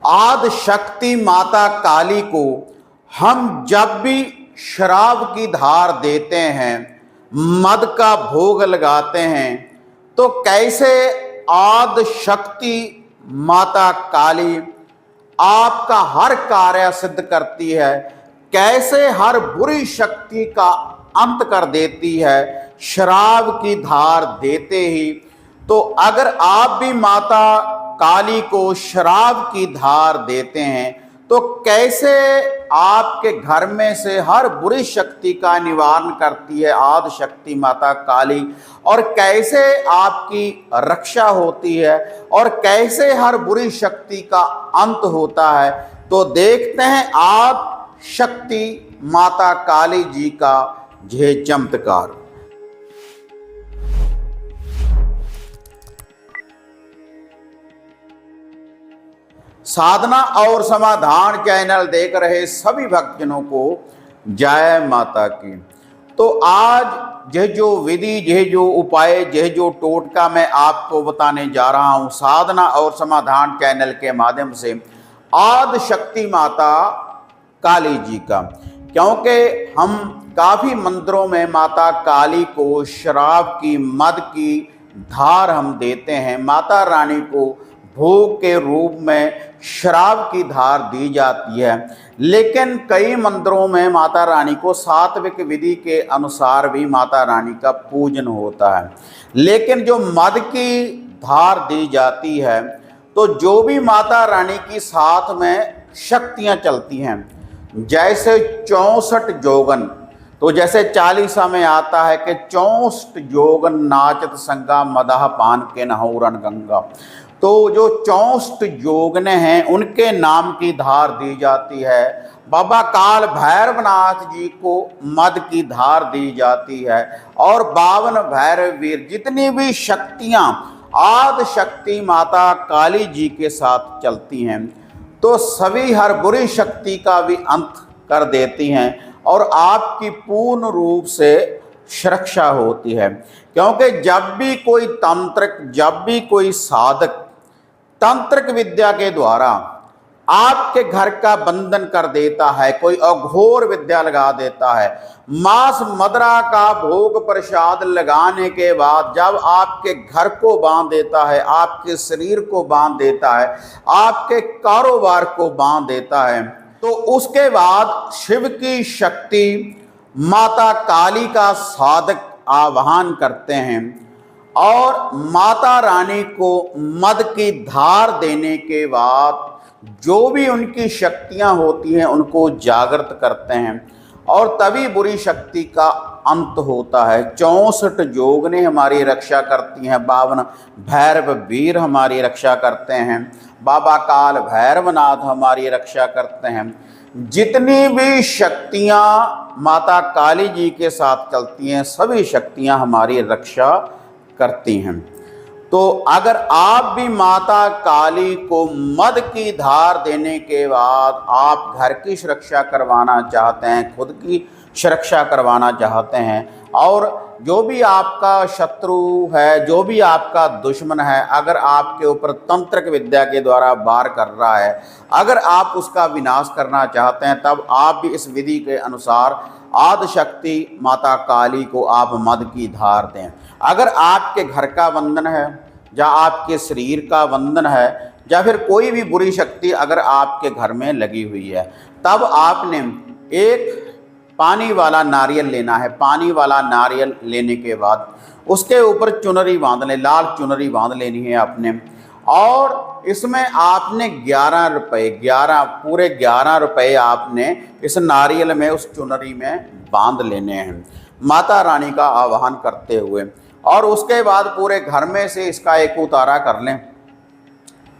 आदि शक्ति माता काली को हम जब भी शराब की धार देते हैं, मद का भोग लगाते हैं, तो कैसे आदि शक्ति माता काली आपका हर कार्य सिद्ध करती है, कैसे हर बुरी शक्ति का अंत कर देती है शराब की धार देते ही। तो अगर आप भी माता काली को शराब की धार देते हैं तो कैसे आपके घर में से हर बुरी शक्ति का निवारण करती है आदि शक्ति माता काली, और कैसे आपकी रक्षा होती है और कैसे हर बुरी शक्ति का अंत होता है। तो देखते हैं आदि शक्ति माता काली जी का यह चमत्कार। साधना और समाधान चैनल देख रहे सभी भक्तजनों को जय माता की। तो आज यह जो विधि, यह जो उपाय, यह जो टोटका मैं आपको बताने जा रहा हूं साधना और समाधान चैनल के माध्यम से आदि शक्ति माता काली जी का, क्योंकि हम काफ़ी मंदिरों में माता काली को शराब की, मद की धार हम देते हैं। माता रानी को भोग के रूप में शराब की धार दी जाती है, लेकिन कई मंदिरों में माता रानी को सात्विक विधि के अनुसार भी माता रानी का पूजन होता है। लेकिन जो मद की धार दी जाती है, तो जो भी माता रानी की साथ में शक्तियां चलती हैं, जैसे 64 जोगन, तो जैसे 40 में आता है कि 64 जोगन नाचत संगा मदाह पान के नहौरन गंगा। तो जो 64 जोगने हैं उनके नाम की धार दी जाती है। बाबा काल भैरवनाथ जी को मद की धार दी जाती है, और 52 भैरव वीर, जितनी भी शक्तियां आदि शक्ति माता काली जी के साथ चलती हैं, तो सभी हर बुरी शक्ति का भी अंत कर देती हैं और आपकी पूर्ण रूप से सुरक्षा होती है। क्योंकि जब भी कोई तांत्रिक, जब भी कोई साधक तांत्रिक विद्या के द्वारा आपके घर का बंधन कर देता है, कोई अघोर विद्या लगा देता है, मांस मदरा का भोग प्रसाद लगाने के बाद जब आपके घर को बांध देता है, आपके शरीर को बांध देता है, आपके कारोबार को बांध देता है, तो उसके बाद शिव की शक्ति माता काली का साधक आवाहन करते हैं और माता रानी को मद की धार देने के बाद जो भी उनकी शक्तियां होती हैं उनको जागृत करते हैं, और तभी बुरी शक्ति का अंत होता है। 64 जोगने हमारी रक्षा करती हैं, 52 भैरव वीर हमारी रक्षा करते हैं, बाबा काल भैरवनाथ हमारी रक्षा करते हैं। जितनी भी शक्तियां माता काली जी के साथ चलती हैं, सभी शक्तियां हमारी रक्षा करती हैं। तो अगर आप भी माता काली को मद की धार देने के बाद आप घर की सुरक्षा करवाना चाहते हैं, खुद की सुरक्षा करवाना चाहते हैं, और जो भी आपका शत्रु है, जो भी आपका दुश्मन है, अगर आपके ऊपर तंत्रिक विद्या के द्वारा वार कर रहा है, अगर आप उसका विनाश करना चाहते हैं, तब आप भी इस विधि के अनुसार आदि शक्ति माता काली को आप मद की धार दें। अगर आपके घर का बंधन है, या आपके शरीर का बंधन है, या फिर कोई भी बुरी शक्ति अगर आपके घर में लगी हुई है, तब आपने एक पानी वाला नारियल लेना है। पानी वाला नारियल लेने के बाद उसके ऊपर चुनरी बांध ले, लाल चुनरी बांध लेनी है आपने, और इसमें आपने 11 रुपये, 11 पूरे 11 रुपये आपने इस नारियल में, उस चुनरी में बांध लेने हैं माता रानी का आवाहन करते हुए। और उसके बाद पूरे घर में से इसका एक उतारा कर लें,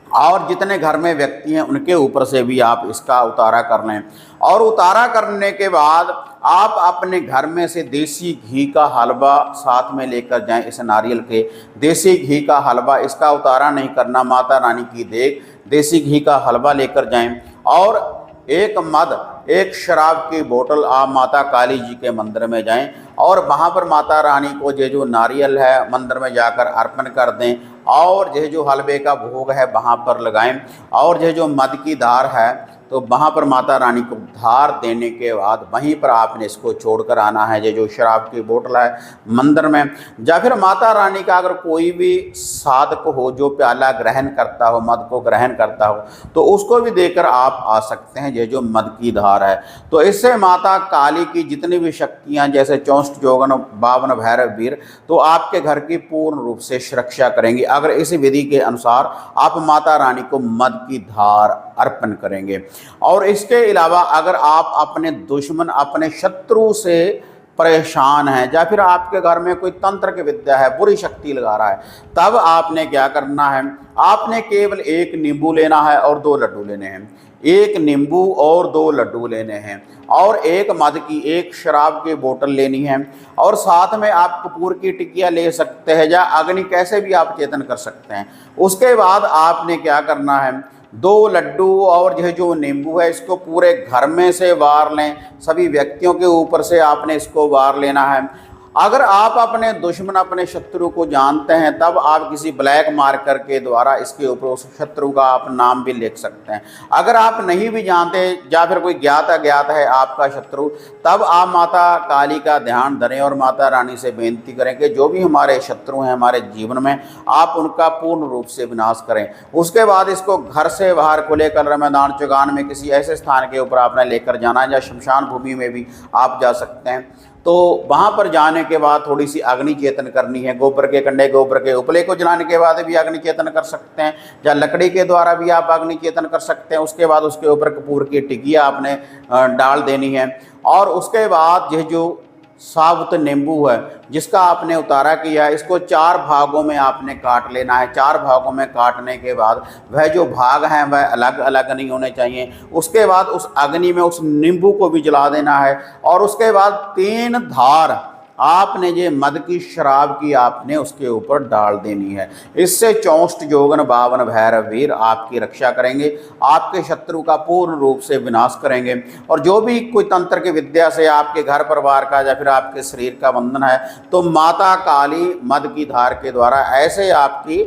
और जितने घर में व्यक्ति हैं उनके ऊपर से भी आप इसका उतारा कर लें। और उतारा करने के बाद आप अपने घर में से देसी घी का हलवा साथ में लेकर जाएं। इस नारियल के देसी घी का हलवा, इसका उतारा नहीं करना, माता रानी की देख देसी घी का हलवा लेकर जाएं, और एक मद एक शराब की बोतल आप माता काली जी के मंदिर में जाएं और वहाँ पर माता रानी को जो नारियल है मंदिर में जाकर अर्पण कर दें, और जो हलवे का भोग है वहाँ पर लगाएं, और जो मद की धार है तो वहाँ पर माता रानी को धार देने के बाद वहीं पर आपने इसको छोड़कर आना है। जो शराब की बोतल है मंदिर में, या फिर माता रानी का अगर कोई भी साधक हो जो प्याला ग्रहण करता हो, मद को ग्रहण करता हो, तो उसको भी देकर आप आ सकते हैं। जो मद की धार है, तो इससे माता काली की जितनी भी शक्तियाँ जैसे 64 जोगन 52 भैरव वीर, तो आपके घर की पूर्ण रूप से सुरक्षा करेंगी अगर इस विधि के अनुसार आप माता रानी को मद की धार अर्पण करेंगे। और इसके अलावा अगर आप अपने दुश्मन, अपने शत्रु से परेशान हैं, या फिर आपके घर में कोई तंत्र की विद्या है, बुरी शक्ति लगा रहा है, तब आपने क्या करना है, आपने केवल एक नींबू लेना है और 2 लड्डू लेने हैं। एक नींबू और 2 लड्डू लेने हैं, और एक मद की, एक शराब की बोतल लेनी है, और साथ में आप कपूर की टिकिया ले सकते हैं या अग्नि कैसे भी आप चेतन कर सकते हैं। उसके बाद आपने क्या करना है, 2 लड्डू और जो नींबू है इसको पूरे घर में से वार लें, सभी व्यक्तियों के ऊपर से आपने इसको वार लेना है। अगर आप अपने दुश्मन, अपने शत्रु को जानते हैं, तब आप किसी ब्लैक मार्कर के द्वारा इसके ऊपर उस शत्रु का आप नाम भी लिख सकते हैं। अगर आप नहीं भी जानते या फिर कोई ज्ञात अज्ञात है आपका शत्रु, तब आप माता काली का ध्यान धरें और माता रानी से बेनती करें कि जो भी हमारे शत्रु हैं हमारे जीवन में, आप उनका पूर्ण रूप से विनाश करें। उसके बाद इसको घर से बाहर खुले कलर मैदान चौगान में किसी ऐसे स्थान के ऊपर आपने लेकर जाना है, या शमशान भूमि में भी आप जा सकते हैं। तो वहाँ पर जाने के बाद थोड़ी सी अग्नि चेतन करनी है। गोबर के कंडे, गोबर के उपले को जलाने के बाद भी अग्नि चेतन कर सकते हैं, या लकड़ी के द्वारा भी आप अग्नि चेतन कर सकते हैं। उसके बाद उसके ऊपर कपूर की टिकिया आपने डाल देनी है, और उसके बाद जो साबुत नींबू है जिसका आपने उतारा किया, इसको 4 भागों में आपने काट लेना है। 4 भागों में काटने के बाद वह जो भाग हैं वह अलग अलग नहीं होने चाहिए। उसके बाद उस अग्नि में उस नींबू को भी जला देना है, और उसके बाद 3 धार आपने ये मद की शराब की आपने उसके ऊपर डाल देनी है। इससे 64 जोगन 52 भैरव वीर आपकी रक्षा करेंगे, आपके शत्रु का पूर्ण रूप से विनाश करेंगे। और जो भी कोई तंत्र की विद्या से आपके घर परिवार का या फिर आपके शरीर का बंधन है, तो माता काली मद की धार के द्वारा ऐसे आपकी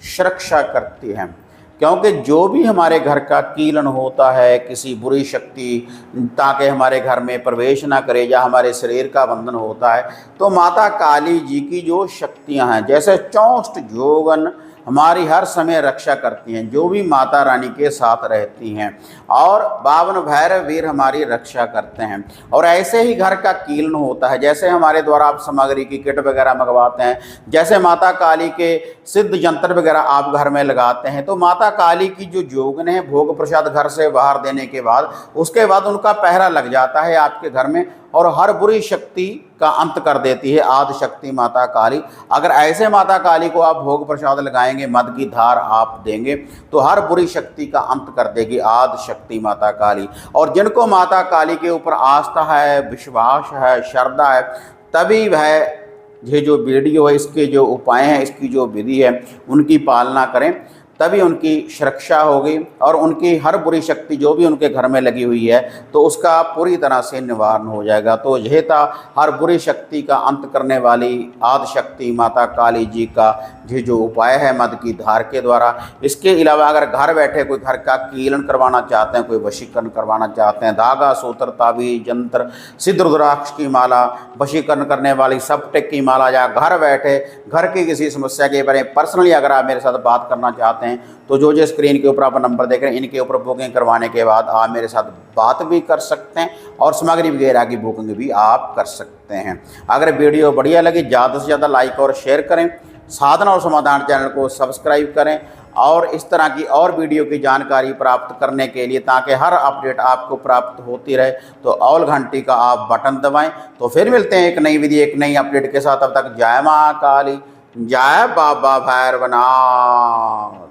सुरक्षा करती हैं। क्योंकि जो भी हमारे घर का कीलन होता है, किसी बुरी शक्ति ताकि हमारे घर में प्रवेश ना करे, या हमारे शरीर का बंधन होता है, तो माता काली जी की जो शक्तियां हैं, जैसे 64 जोगन हमारी हर समय रक्षा करती हैं, जो भी माता रानी के साथ रहती हैं, और 52 भैरव वीर हमारी रक्षा करते हैं। और ऐसे ही घर का कीलन होता है, जैसे हमारे द्वारा आप सामग्री की किट वगैरह मंगवाते हैं, जैसे माता काली के सिद्ध यंत्र वगैरह आप घर में लगाते हैं, तो माता काली की जो जोगन है भोग प्रसाद घर से बाहर देने के बाद, उसके बाद उनका पहरा लग जाता है आपके घर में, और हर बुरी शक्ति का अंत कर देती है आदि शक्ति माता काली। अगर ऐसे माता काली को आप भोग प्रसाद लगाएंगे, मद की धार आप देंगे, तो हर बुरी शक्ति का अंत कर देगी आदि शक्ति माता काली। और जिनको माता काली के ऊपर आस्था है, विश्वास है, श्रद्धा है, तभी वह ये जो वीडियो है, इसके जो उपाय हैं, इसकी जो विधि है, उनकी पालना करें, तभी उनकी सुरक्षा होगी, और उनकी हर बुरी शक्ति जो भी उनके घर में लगी हुई है, तो उसका पूरी तरह से निवारण हो जाएगा। तो यह था हर बुरी शक्ति का अंत करने वाली आदि शक्ति माता काली जी का ये जो उपाय है मद की धार के द्वारा। इसके अलावा अगर घर बैठे कोई घर का कीलन करवाना चाहते हैं, कोई वशीकरण करवाना चाहते हैं, धागा, सूत्र, ताबीज, यंत्र, सिद्ध रुद्राक्ष की माला, वशीकरण करने वाली सप्टिक की माला, या घर बैठे घर की किसी समस्या के बारे में पर्सनली अगर आप मेरे साथ बात करना चाहते हैं, तो जो स्क्रीन के ऊपर आप नंबर देख रहे हैं, इनके ऊपर बुकिंग करवाने के बाद आप मेरे साथ बात भी कर सकते हैं, और सामग्री वगैरह की बुकिंग भी आप कर सकते हैं। अगर वीडियो बढ़िया लगी, ज़्यादा से ज़्यादा लाइक और शेयर करें, साधना और समाधान चैनल को सब्सक्राइब करें, और इस तरह की और वीडियो की जानकारी प्राप्त करने के लिए, ताकि हर अपडेट आपको प्राप्त होती रहे, तो ऑल घंटी का आप बटन दबाएं। तो फिर मिलते हैं एक नई विधि, एक नई अपडेट के साथ। तब तक जय मां काली, जय बाबा भैरवनाथ।